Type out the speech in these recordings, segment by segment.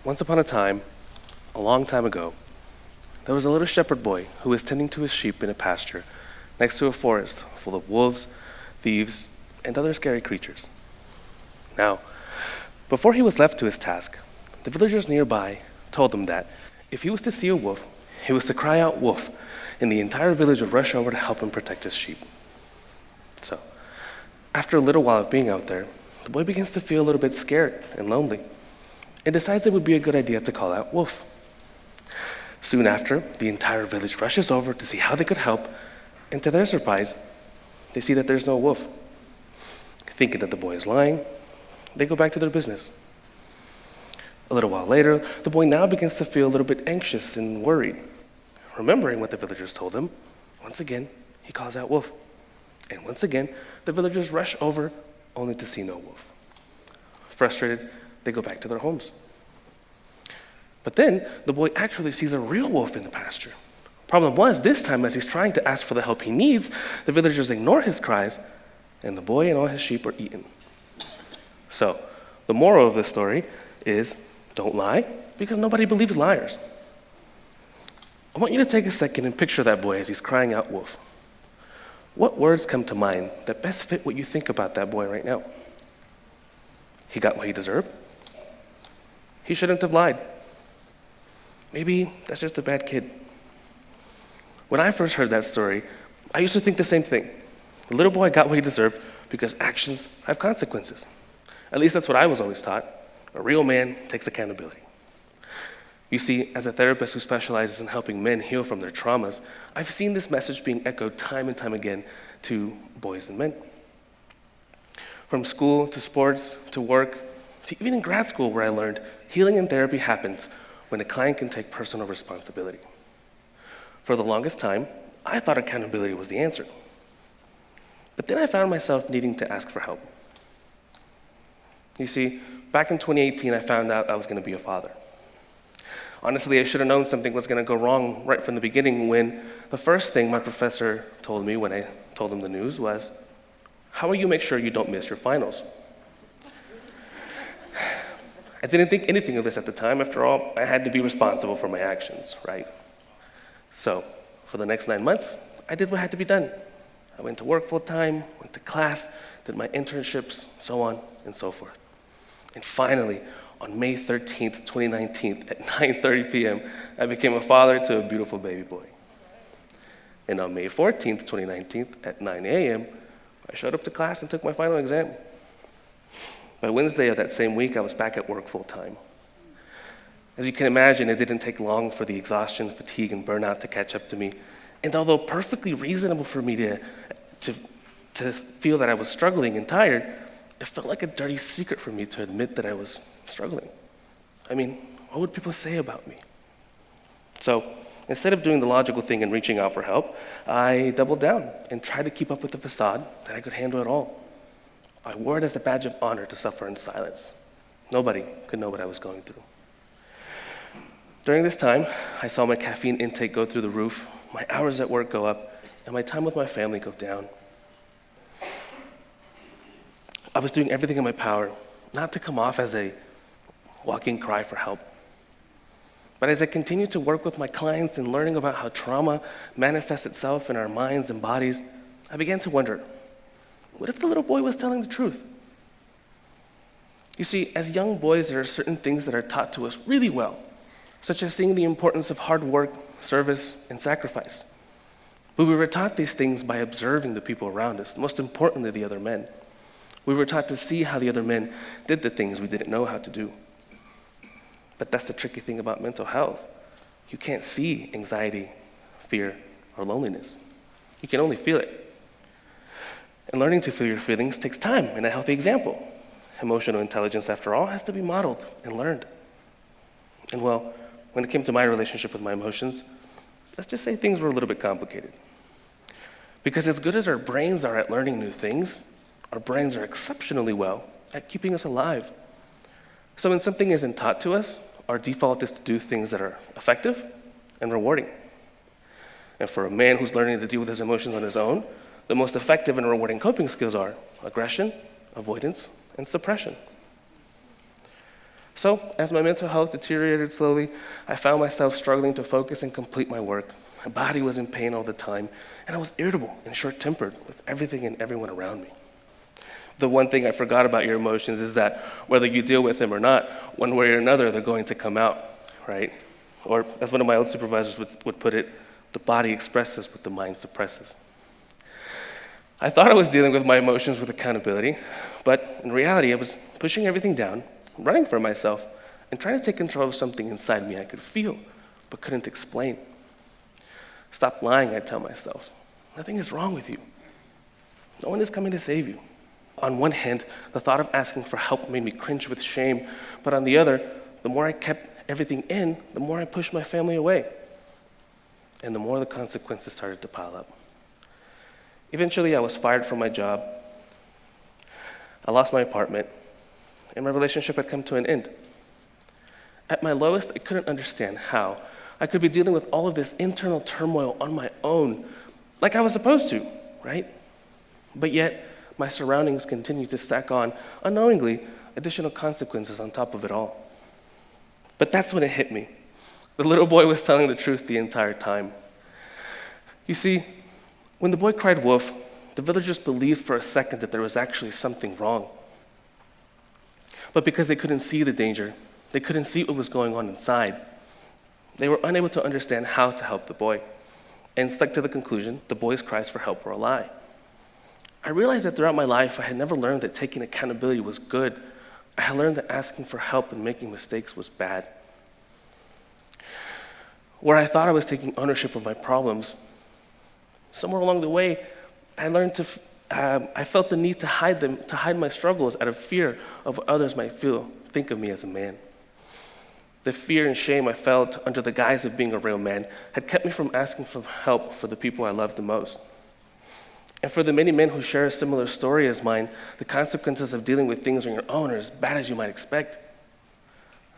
Once upon a time, a long time ago, there was a little shepherd boy who was tending to his sheep in a pasture next to a forest full of wolves, thieves, and other scary creatures. Now, before he was left to his task, the villagers nearby told him that if he was to see a wolf, he was to cry out "wolf," and the entire village would rush over to help him protect his sheep. So, after a little while of being out there, the boy begins to feel a little bit scared and lonely, and decides it would be a good idea to call out "wolf." Soon after, the entire village rushes over to see how they could help, and to their surprise, they see that there's no wolf. Thinking that the boy is lying, they go back to their business. A little while later, the boy now begins to feel a little bit anxious and worried. Remembering what the villagers told him, once again, he calls out "wolf." And once again, the villagers rush over only to see no wolf. Frustrated, they go back to their homes. But then, the boy actually sees a real wolf in the pasture. Problem was, this time as he's trying to ask for the help he needs, the villagers ignore his cries, and the boy and all his sheep are eaten. So, the moral of this story is, don't lie, because nobody believes liars. I want you to take a second and picture that boy as he's crying out "wolf." What words come to mind that best fit what you think about that boy right now? He got what he deserved. He shouldn't have lied. Maybe that's just a bad kid. When I first heard that story, I used to think the same thing. The little boy got what he deserved because actions have consequences. At least that's what I was always taught. A real man takes accountability. You see, as a therapist who specializes in helping men heal from their traumas, I've seen this message being echoed time and time again to boys and men. From school to sports to work to even in grad school, where I learned healing and therapy happens when a client can take personal responsibility. For the longest time, I thought accountability was the answer. But then I found myself needing to ask for help. You see, back in 2018, I found out I was going to be a father. Honestly, I should have known something was going to go wrong right from the beginning when the first thing my professor told me when I told him the news was, "How will you make sure you don't miss your finals?" I didn't think anything of this at the time. After all, I had to be responsible for my actions, right? So, for the next 9 months, I did what had to be done. I went to work full-time, went to class, did my internships, so on and so forth. And finally, on May 13th, 2019, at 9:30 p.m., I became a father to a beautiful baby boy. And on May 14th, 2019, at 9 a.m., I showed up to class and took my final exam. By Wednesday of that same week, I was back at work full-time. As you can imagine, it didn't take long for the exhaustion, fatigue, and burnout to catch up to me. And although perfectly reasonable for me to feel that I was struggling and tired, it felt like a dirty secret for me to admit that I was struggling. I mean, what would people say about me? So instead of doing the logical thing and reaching out for help, I doubled down and tried to keep up with the facade that I could handle it all. I wore it as a badge of honor to suffer in silence. Nobody could know what I was going through. During this time, I saw my caffeine intake go through the roof, my hours at work go up, and my time with my family go down. I was doing everything in my power not to come off as a walking cry for help. But as I continued to work with my clients and learning about how trauma manifests itself in our minds and bodies, I began to wonder, what if the little boy was telling the truth? You see, as young boys, there are certain things that are taught to us really well, such as seeing the importance of hard work, service, and sacrifice. But we were taught these things by observing the people around us, most importantly, the other men. We were taught to see how the other men did the things we didn't know how to do. But that's the tricky thing about mental health. You can't see anxiety, fear, or loneliness. You can only feel it. And learning to feel your feelings takes time and a healthy example. Emotional intelligence, after all, has to be modeled and learned. And well, when it came to my relationship with my emotions, let's just say things were a little bit complicated. Because as good as our brains are at learning new things, our brains are exceptionally well at keeping us alive. So when something isn't taught to us, our default is to do things that are effective and rewarding. And for a man who's learning to deal with his emotions on his own, the most effective and rewarding coping skills are aggression, avoidance, and suppression. So, as my mental health deteriorated slowly, I found myself struggling to focus and complete my work. My body was in pain all the time, and I was irritable and short-tempered with everything and everyone around me. The one thing I forgot about your emotions is that whether you deal with them or not, one way or another, they're going to come out, right? Or, as one of my old supervisors would put it, the body expresses what the mind suppresses. I thought I was dealing with my emotions with accountability, but in reality, I was pushing everything down, running for myself, and trying to take control of something inside me I could feel, but couldn't explain. Stop lying, I tell myself. Nothing is wrong with you. No one is coming to save you. On one hand, the thought of asking for help made me cringe with shame, but on the other, the more I kept everything in, the more I pushed my family away, and the more the consequences started to pile up. Eventually, I was fired from my job. I lost my apartment, and my relationship had come to an end. At my lowest, I couldn't understand how I could be dealing with all of this internal turmoil on my own, like I was supposed to, right? But yet, my surroundings continued to stack on, unknowingly, additional consequences on top of it all. But that's when it hit me. The little boy was telling the truth the entire time. You see, when the boy cried wolf, the villagers believed for a second that there was actually something wrong. But because they couldn't see the danger, they couldn't see what was going on inside, they were unable to understand how to help the boy, and stuck to the conclusion the boy's cries for help were a lie. I realized that throughout my life, I had never learned that taking accountability was good. I had learned that asking for help and making mistakes was bad. Where I thought I was taking ownership of my problems, somewhere along the way, I learned I felt the need to hide my struggles out of fear of what others might think of me as a man. The fear and shame I felt under the guise of being a real man had kept me from asking for help for the people I loved the most. And for the many men who share a similar story as mine, the consequences of dealing with things on your own are as bad as you might expect.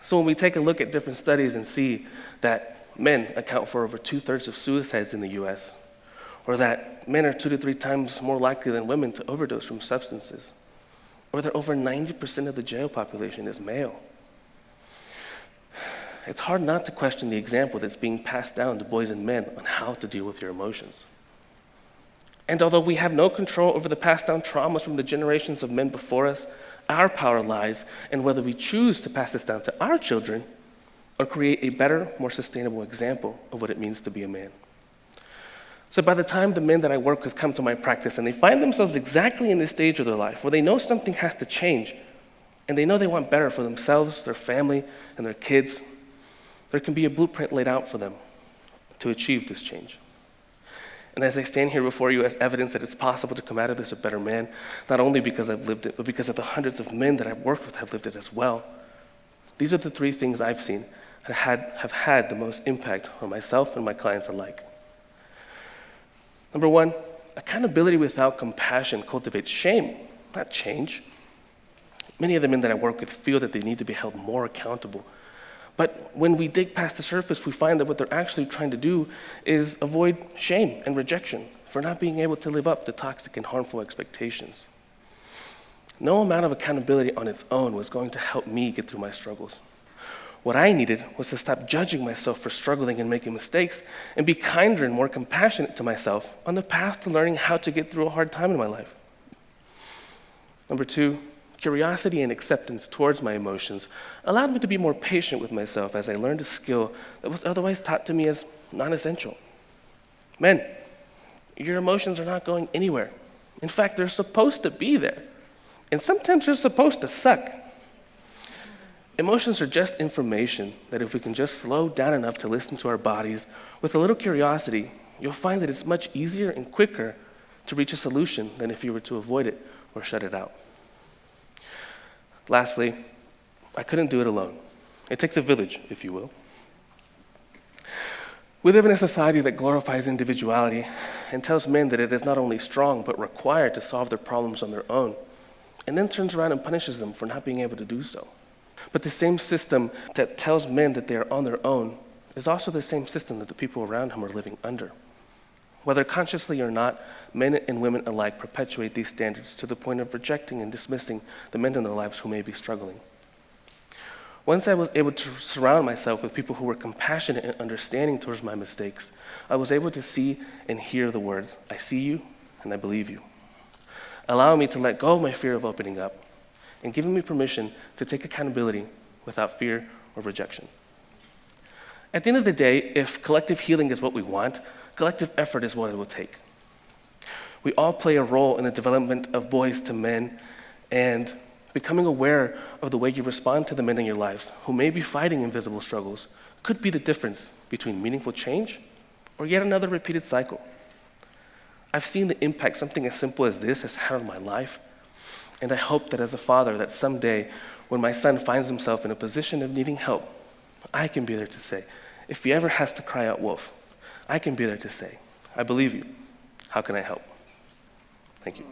So when we take a look at different studies and see that men account for over 2/3 of suicides in the US, or that men are 2 to 3 times more likely than women to overdose from substances, or that over 90% of the jail population is male, it's hard not to question the example that's being passed down to boys and men on how to deal with your emotions. And although we have no control over the passed down traumas from the generations of men before us, our power lies in whether we choose to pass this down to our children or create a better, more sustainable example of what it means to be a man. So by the time the men that I work with come to my practice and they find themselves exactly in this stage of their life where they know something has to change and they know they want better for themselves, their family, and their kids, there can be a blueprint laid out for them to achieve this change. And as I stand here before you as evidence that it's possible to come out of this a better man, not only because I've lived it, but because of the hundreds of men that I've worked with have lived it as well, these are the 3 things I've seen that have had the most impact on myself and my clients alike. Number 1, accountability without compassion cultivates shame, not change. Many of the men that I work with feel that they need to be held more accountable. But when we dig past the surface, we find that what they're actually trying to do is avoid shame and rejection for not being able to live up to toxic and harmful expectations. No amount of accountability on its own was going to help me get through my struggles. What I needed was to stop judging myself for struggling and making mistakes and be kinder and more compassionate to myself on the path to learning how to get through a hard time in my life. Number 2, curiosity and acceptance towards my emotions allowed me to be more patient with myself as I learned a skill that was otherwise taught to me as non-essential. Men, your emotions are not going anywhere. In fact, they're supposed to be there. And sometimes they're supposed to suck. Emotions are just information that if we can just slow down enough to listen to our bodies with a little curiosity, you'll find that it's much easier and quicker to reach a solution than if you were to avoid it or shut it out. Lastly, I couldn't do it alone. It takes a village, if you will. We live in a society that glorifies individuality and tells men that it is not only strong but required to solve their problems on their own, and then turns around and punishes them for not being able to do so. But the same system that tells men that they are on their own is also the same system that the people around him are living under. Whether consciously or not, men and women alike perpetuate these standards to the point of rejecting and dismissing the men in their lives who may be struggling. Once I was able to surround myself with people who were compassionate and understanding towards my mistakes, I was able to see and hear the words, "I see you and I believe you," allowing me to let go of my fear of opening up and giving me permission to take accountability without fear or rejection. At the end of the day, if collective healing is what we want, collective effort is what it will take. We all play a role in the development of boys to men, and becoming aware of the way you respond to the men in your lives who may be fighting invisible struggles could be the difference between meaningful change or yet another repeated cycle. I've seen the impact something as simple as this has had on my life, and I hope that as a father, that someday when my son finds himself in a position of needing help, I can be there to say, if he ever has to cry out wolf, I can be there to say, "I believe you. How can I help?" Thank you.